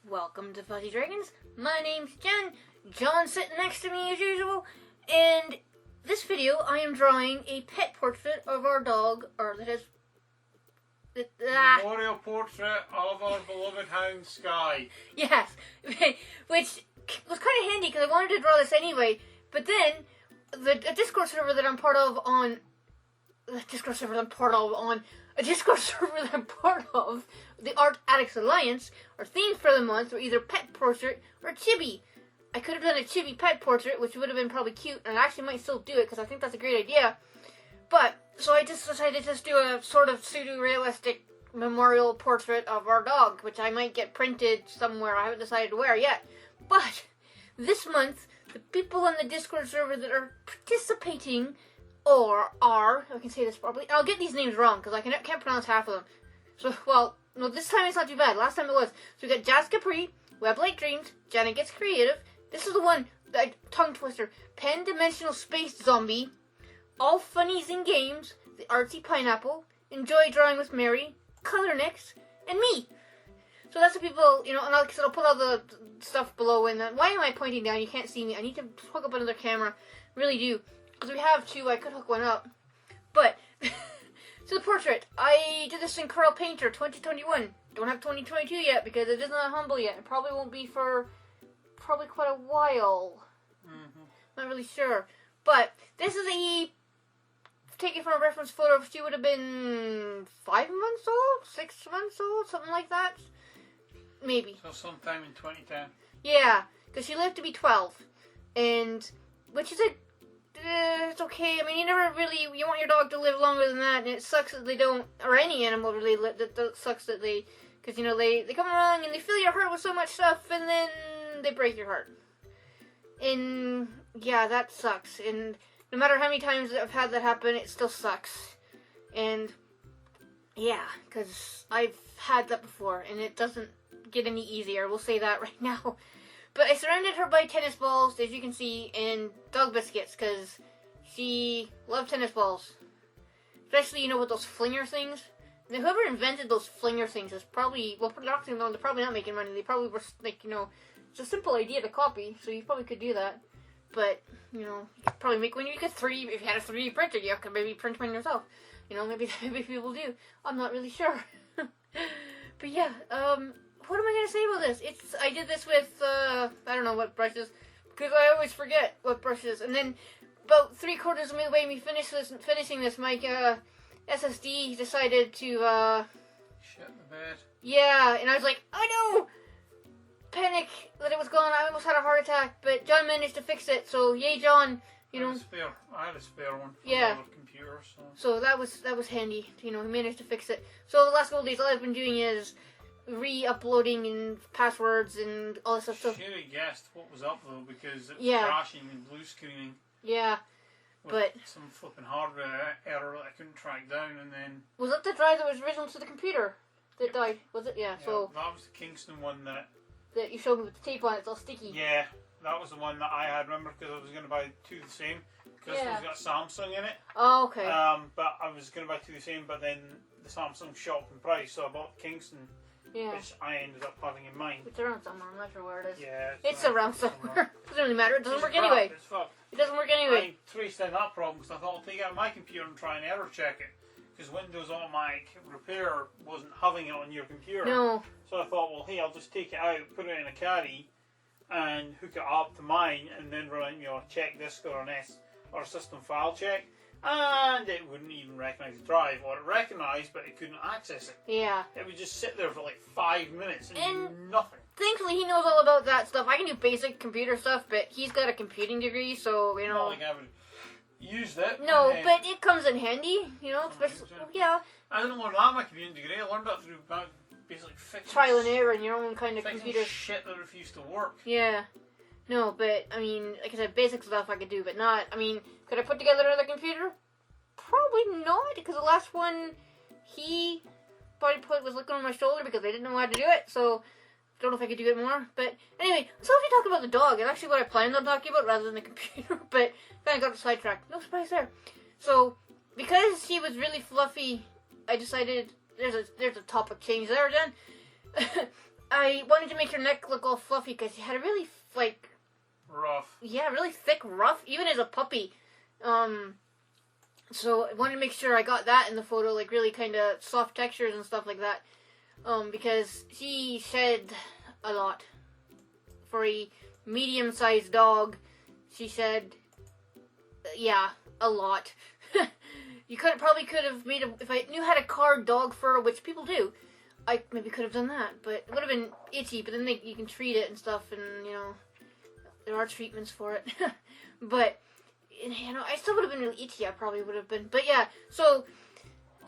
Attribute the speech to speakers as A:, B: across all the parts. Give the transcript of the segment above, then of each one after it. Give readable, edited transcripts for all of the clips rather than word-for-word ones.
A: Welcome to Fuzzy Dragons. My name's Jen. John's sitting next to me as usual. And this video, I am drawing a pet portrait of our dog, or that is...
B: Memorial portrait of our beloved hound Sky.
A: Yes, which was kind of handy because I wanted to draw this anyway. But then, the Discord server that I'm part of on... The Discord server that I'm part of on... A Discord server that I'm part of, the Art Addicts Alliance, our themes for the month were either pet portrait or chibi. I could have done a chibi pet portrait, which would have been probably cute, and I actually might still do it because I think that's a great idea. But, so I just decided to just do a sort of pseudo-realistic memorial portrait of our dog, which I might get printed somewhere. I haven't decided where yet. But, this month, the people on the Discord server that are participating... Or are, I can say this properly. I'll get these names wrong because I can't pronounce half of them. So, well, no, this time it's not too bad. Last time it was. So we got Jazz Capri, Web Like Dreams, Janet Gets Creative. This is the one, tongue twister. Pen Dimensional Space Zombie, All Funnies and Games, The Artsy Pineapple, Enjoy Drawing with Mary, Color Nicks, and me. So that's the people, and I'll put all the stuff below. And why am I pointing down? You can't see me. I need to hook up another camera. Really do. Because we have two, I could hook one up. But, so the portrait. I did this in Curl Painter 2021. Don't have 2022 yet because it is not humble yet. It probably won't be for probably quite a while. Not really sure. But, this is taken from a reference photo. She would have been 5 months old? 6 months old? Something like that? Maybe.
B: So sometime in 2010.
A: Yeah, because she lived to be 12. And, which is it's okay. I mean, you want your dog to live longer than that, and it sucks that they don't, or any animal really, that sucks that they, because, they come along and they fill your heart with so much stuff, and then they break your heart. And, yeah, that sucks. And no matter how many times I've had that happen, it still sucks. And, yeah, because I've had that before, and it doesn't get any easier. We'll say that right now. But I surrounded her by tennis balls, as you can see, and dog biscuits, because she loved tennis balls. Especially, with those flinger things. And whoever invented those flinger things is probably, well, they're probably not making money. They probably were, it's a simple idea to copy, so you probably could do that. But, you could probably make one. If you had a 3D printer, you could maybe print one yourself. Maybe people do. I'm not really sure. But yeah, what am I going to say about this? I did this with, I don't know what brushes, because I always forget what brushes. And then, about 3/4 of the way me finishing this, my SSD decided to,
B: shit in the bed.
A: Yeah, and I was like, oh no! Panic that it was gone. I almost had a heart attack, but John managed to fix it, so yay John,
B: I had a spare one for
A: yeah.
B: the computer,
A: So that was handy, he managed to fix it. So the last couple days, all I've been doing is re-uploading and passwords and all this stuff.
B: Should have guessed what was up though, because it was
A: Yeah.
B: crashing and blue screening.
A: Yeah, but
B: some flipping hardware error that I couldn't track down, and then
A: was it the drive that was original to the computer that died? Was it? Yeah. So
B: that was the Kingston one that
A: you showed me with the tape on it. It's all sticky.
B: Yeah, that was the one that I had. Remember, because I was going to buy two the same. Because it's got Samsung in it.
A: Oh, okay.
B: But I was going to buy two the same, but then the Samsung shot up in price, so I bought the Kingston.
A: Yeah.
B: Which I ended up having in mine.
A: It's around somewhere. I'm not sure where it is.
B: Yeah.
A: It's around somewhere. Doesn't really matter. It doesn't work anyway.
B: It's fucked.
A: It doesn't work anyway.
B: I traced out that problem because I thought I'll take it out of my computer and try and error check it. Because Windows Automatic Repair wasn't having it on your computer.
A: No.
B: So I thought, well, hey, I'll just take it out, put it in a caddy, and hook it up to mine, and then run a check disk or or a system file check. And it wouldn't even recognise the drive, or it recognised, but it couldn't access it.
A: Yeah.
B: It would just sit there for like 5 minutes and do nothing.
A: Thankfully, he knows all about that stuff. I can do basic computer stuff, but he's got a computing degree, so,
B: Not like I haven't used it.
A: No, but it comes in handy, especially, yeah.
B: I didn't learn that in my computing degree. I learned that through basically fixing...
A: Trial and error in your own kind of computer.
B: Shit that refused to work.
A: Yeah. No, but, like I said, basic stuff I could do, but not, could I put together another computer? Probably not, because the last one, he probably was looking on my shoulder because I didn't know how to do it, so I don't know if I could do it more. But anyway, so if you talk about the dog, it's actually what I planned on talking about rather than the computer, but kind of got sidetracked. No surprise there. So, because she was really fluffy, I decided, there's a topic change there, Jen. I wanted to make her neck look all fluffy because she had a really, like...
B: Rough.
A: Yeah, really thick ruff, even as a puppy. So I wanted to make sure I got that in the photo, like really kind of soft textures and stuff like that. Because she shed a lot. For a medium-sized dog, she shed, yeah, a lot. You probably could have made if I knew how to card dog fur, which people do, I maybe could have done that, but it would have been itchy, but then you can treat it and stuff, and, you know, there are treatments for it. But, you know, I still would have been really itchy, I probably would have been. But yeah, so,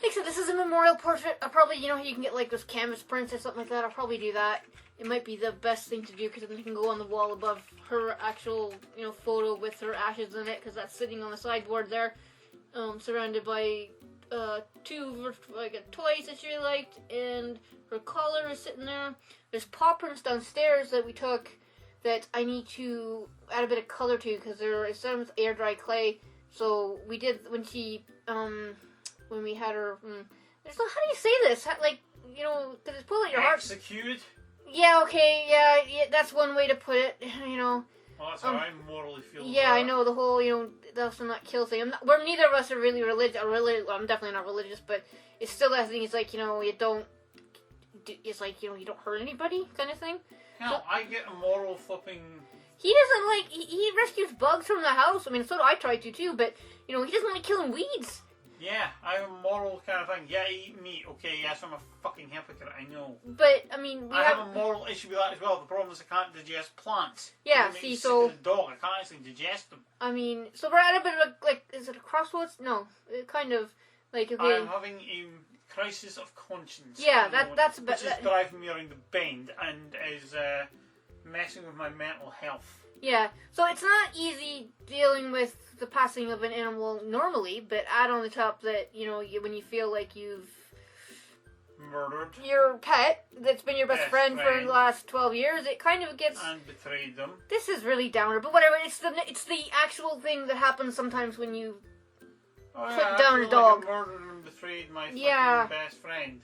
A: like I said, this is a memorial portrait. I'll probably, you know, you can get like those canvas prints or something like that. I'll probably do that. It might be the best thing to do, because then you can go on the wall above her actual, you know, photo with her ashes in it, because that's sitting on the sideboard there, surrounded by two like toys that she really liked, and her collar is sitting there. There's paw prints downstairs that we took that I need to add a bit of color to, because there is some with air dry clay. So we did when she when we had her. There's no, how do you say this? Like, you know, because it's pulling at your heart.
B: Executed.
A: Yeah. Okay. Yeah. That's one way to put it. You know.
B: Well, that's how I morally feel.
A: Yeah, I know the whole, you know, thou shalt not kill thing. We're neither of us are really religious. Well, I'm definitely not religious, but it's still that thing. It's like, you know, you don't. It's like, you know, you don't hurt anybody, kind of thing.
B: Hell, I get a moral flipping.
A: He doesn't like. He rescues bugs from the house. I mean, so do I try to too. But you know, he doesn't like killing weeds.
B: Yeah, I have a moral kind of thing. Yeah, I eat meat. Okay, yes, I'm a fucking hypocrite. I know.
A: But I mean,
B: I have a moral issue with that as well. The problem is I can't digest plants.
A: Yeah, see, so
B: as a dog, I can't actually digest them.
A: I mean, so we're at a bit of a, like, is it a crossroads? No, it kind of like, okay.
B: I'm having a crisis of conscience.
A: Yeah, that's a bit.
B: Which is driving me around the bend and is messing with my mental health. Yeah,
A: so it's not easy dealing with the passing of an animal normally, but add on the top that, you know, when you feel like you've
B: murdered
A: your pet that's been your best friend for the last 12 years, it kind of gets...
B: And betrayed them.
A: This is really downer, but whatever, it's the actual thing that happens sometimes when you put down a dog.
B: Like I murdered and betrayed my fucking best friend.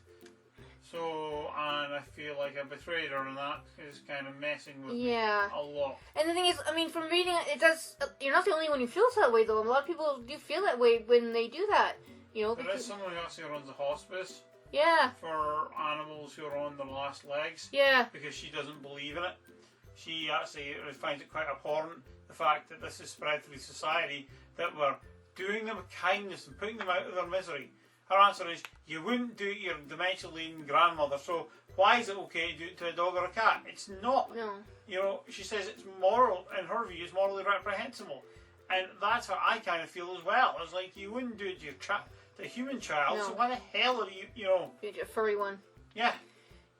B: So, and I feel like I betrayed her, and that is kind of messing with me a lot.
A: And the thing is, I mean, from reading it, does. You're not the only one who feels that way, though. A lot of people do feel that way when they do that. You know,
B: there is someone who actually runs a hospice.
A: Yeah.
B: For animals who are on their last legs.
A: Yeah.
B: Because she doesn't believe in it. She actually finds it quite abhorrent, the fact that this is spread through society, that we're doing them a kindness and putting them out of their misery. Her answer is, you wouldn't do it to your dementia-laden grandmother, so why is it okay to do it to a dog or a cat? It's not.
A: No.
B: You know, she says it's moral, in her view, it's morally reprehensible. And that's how I kind of feel as well. It's like, you wouldn't do it to your to a human child, so why the hell are you know...
A: A furry one.
B: Yeah.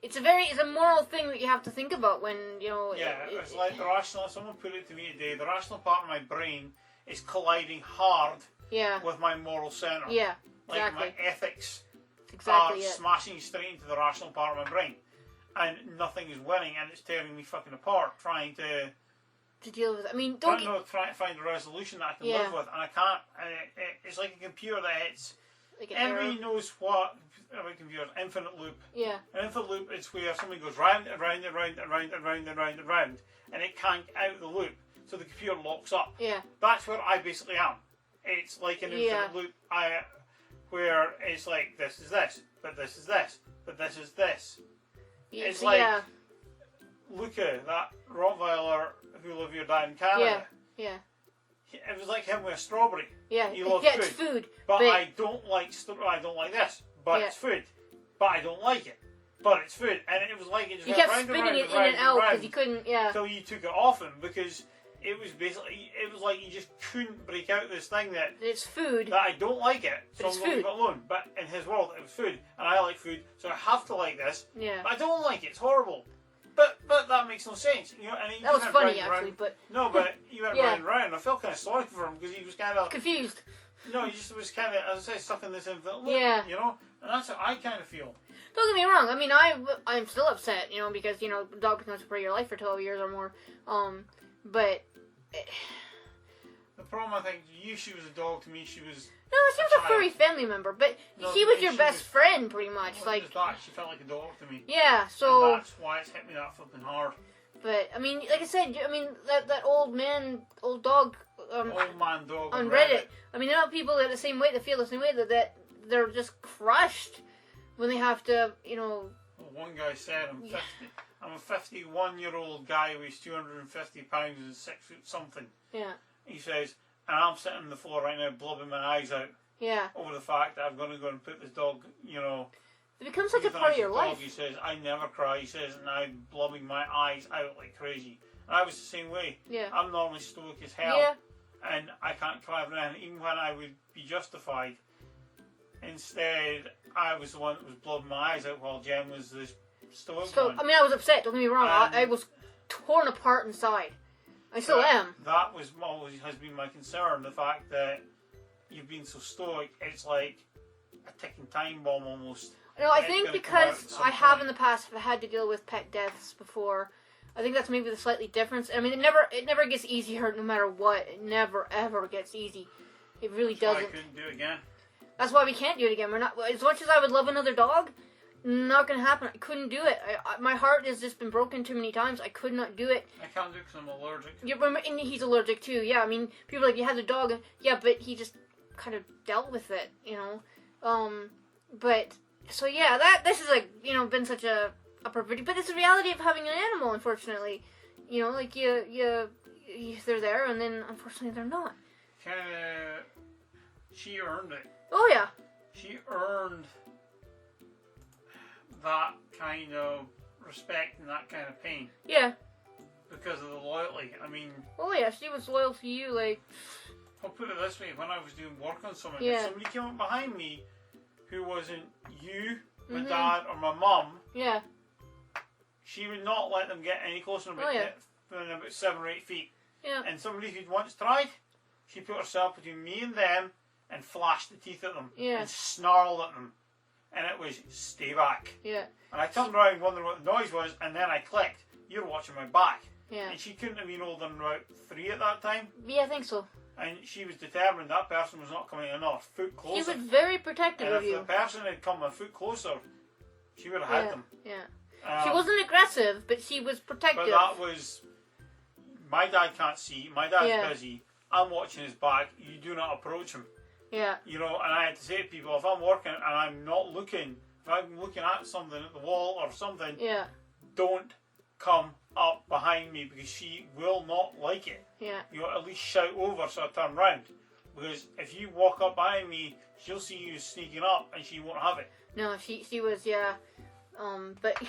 A: It's a moral thing that you have to think about when, you know...
B: Yeah, it's like the rational... Someone put it to me today, the rational part of my brain is colliding hard with my moral centre.
A: Yeah.
B: Like
A: exactly.
B: my ethics
A: are
B: smashing straight into the rational part of my brain, and nothing is winning, and it's tearing me fucking apart, trying to
A: deal with it. I mean,
B: trying to find a resolution that I can live with, and I can't. And it's like a computer that hits. Like everybody knows what about computers. Infinite loop.
A: Yeah.
B: An infinite loop is where something goes round and round and round and round and round and round and round, and it can't get out of the loop, so the computer locks up.
A: Yeah.
B: That's where I basically am. It's like an infinite loop. Where it's like, this is this, but this is this, but this is this. It's like Luca, that Rottweiler who lived here down in Canada.
A: Yeah.
B: It was like him with a strawberry.
A: Yeah,
B: he loves
A: food.
B: But I don't like this, but it's food. But I don't like it, but it's food. And it was like it just went round and round and round and round
A: because he couldn't,
B: until you took it off him, because it was basically, it was like you just couldn't break out this thing that
A: it's food.
B: That I don't like it, so
A: but
B: I'm going to leave it alone. But in his world, it was food, and I like food, so I have to like this.
A: Yeah.
B: But I don't like it; it's horrible. But that makes no sense. You know, and he
A: that was funny actually, but
B: no, but he went round and round. I felt kind of sorry for him because he was kind of
A: confused.
B: No, he just was kind of, as I say, stuck in this infinite loop.
A: Yeah.
B: You know, and that's how I kind of feel.
A: Don't get me wrong. I mean, I'm still upset, you know, because you know, the dog becomes a part of your life for 12 years or more. But
B: the problem, I think, to you, she was a dog. To me, she was
A: No, she was a furry family member, but
B: No,
A: she was your
B: she
A: best
B: was-
A: friend, pretty much.
B: Well,
A: Like,
B: just that, she felt like a daughter to me.
A: yeah. So,
B: And that's why it's hit me that flipping hard.
A: but I mean, like I said, I mean that old dog.
B: Old man dog
A: On Reddit. I mean, there are people that are the same way, that feel the same way, that they're just crushed when they have to, you know.
B: Well, one guy said, I'm a 51-year-old guy who weighs 250 pounds and 6 foot something.
A: Yeah.
B: He says, and I'm sitting on the floor right now blubbing my eyes out
A: Yeah.
B: over the fact that I'm going to go and put this dog, you know.
A: It becomes such a part of your
B: dog,
A: life.
B: He says, I never cry. He says, and I'm blubbing my eyes out like crazy. And I was the same way.
A: Yeah.
B: I'm normally stoic as hell.
A: Yeah.
B: And I can't cry for anything, even when I would be justified. Instead, I was the one that was blubbing my eyes out while Jen was the stoic
A: So,
B: one.
A: I mean, I was upset, don't get me wrong. I was torn apart inside. I still am.
B: That was always has been my concern. The fact that you've been so stoic, it's like a ticking time bomb almost.
A: No, I
B: It's
A: think
B: gonna come out
A: because
B: at some
A: I have
B: point.
A: in the past had to deal with pet deaths before. I think that's maybe the slightly difference. I mean, it never gets easier no matter what. It never ever gets easy. It really
B: That's why
A: doesn't.
B: I couldn't do it again.
A: That's why we can't do it again. We're not, as much as I would love another dog, not gonna happen. I couldn't do it. My heart has just been broken too many times. I could not do it.
B: I can't do it because I'm allergic.
A: And he's allergic too. Yeah, I mean, people are like, you had a dog. Yeah, but he just kind of dealt with it, you know. But so yeah, this is like, you know, been such a perverted, but it's the reality of having an animal. Unfortunately, you know, like they're there, and then unfortunately they're not.
B: She earned it.
A: Oh yeah.
B: She earned that kind of respect and that kind of pain
A: Yeah.
B: because of the loyalty. I mean,
A: Oh yeah, she was loyal to you, like.
B: I'll put it this way: when I was doing work on something,
A: Yeah.
B: if somebody came up behind me who wasn't you, my
A: Mhm.
B: dad, or my mum,
A: Yeah.
B: she would not let them get any closer than
A: Oh, yeah.
B: about 7 or 8 feet.
A: Yeah.
B: And somebody who'd once tried, she put herself between me and them and flashed the teeth at them
A: Yeah.
B: and snarled at them. And it was, stay back.
A: Yeah.
B: And I turned around wondering what the noise was, and then I clicked, you're watching my back.
A: Yeah.
B: And she couldn't have been older than about 3 at that time.
A: Yeah, I think so.
B: And she was determined that person was not coming another foot
A: She
B: closer.
A: was very protective
B: And
A: of
B: if the
A: you.
B: person had come a foot closer, she would have had
A: Yeah.
B: them.
A: Yeah. She wasn't aggressive, but she was protective.
B: But that was, my dad can't see, my dad's
A: Yeah.
B: busy, I'm watching his back, you do not approach him.
A: Yeah.
B: You know, and I had to say to people, if I'm working and I'm not looking, if I'm looking at something at the wall or something,
A: Yeah.
B: don't come up behind me because she will not like it.
A: Yeah.
B: You know, at least shout over so I turn round. Because if you walk up behind me, she'll see you sneaking up and she won't have it.
A: No, she was, yeah. But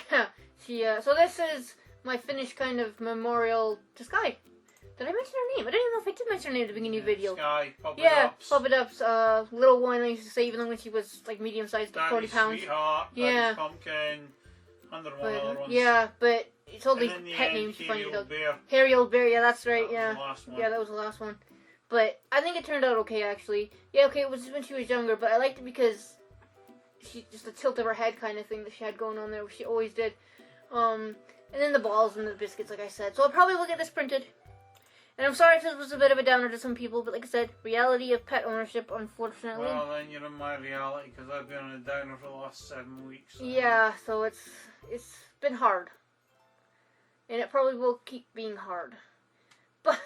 A: yeah, so this is my finished kind of memorial to Sky. Did I mention her name? I don't even know if I did mention her name at the beginning of the video.
B: Sky, Puppet
A: Yeah,
B: Ups,
A: Puppet Ups, little one I used to say, even when she was like medium sized,
B: Daddy's
A: 40 pounds.
B: Sweetheart,
A: Yeah.
B: Daddy's Pumpkin, 101 other
A: But,
B: ones.
A: yeah, but it's all
B: And
A: these
B: in the
A: pet
B: end,
A: names you find
B: Hairy
A: your
B: Old
A: dog.
B: Bear.
A: Hairy Old Bear, yeah, that's right,
B: That
A: yeah.
B: was the last one.
A: Yeah, that was the last one. But I think it turned out okay, actually. Yeah, okay, it was when she was younger, but I liked it because she just the tilt of her head kind of thing that she had going on there, which she always did. And then the balls and the biscuits, like I said. So I'll probably will get this printed. And I'm sorry if this was a bit of a downer to some people, but like I said, reality of pet ownership, unfortunately.
B: Well, then you're in my reality because I've been on a downer for the last 7 weeks. So.
A: Yeah, so it's been hard. And it probably will keep being hard. But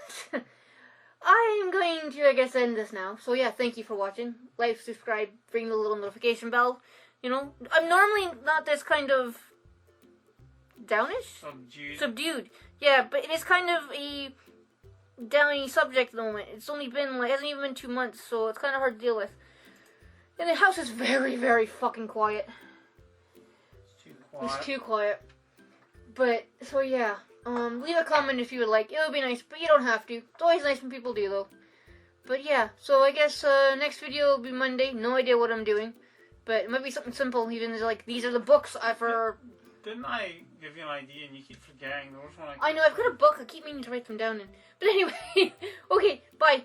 A: I'm going to, I guess, end this now. So yeah, thank you for watching. Like, subscribe, ring the little notification bell. You know, I'm normally not this kind of downish? Subdued. Yeah, but it is kind of a downy subject at the moment. It's only been, like, hasn't even been 2 months, so it's kind of hard to deal with. And the house is very, very fucking quiet.
B: It's too quiet.
A: It's too quiet. But, so yeah. Leave a comment if you would like. It would be nice, but you don't have to. It's always nice when people do, though. But yeah, so I guess next video will be Monday. No idea what I'm doing. But it might be something simple, even as like, these are the books for...
B: Didn't I give you an idea and you keep forgetting? There was one
A: I know, I've got a book. I keep meaning to write them down. But anyway, okay, bye.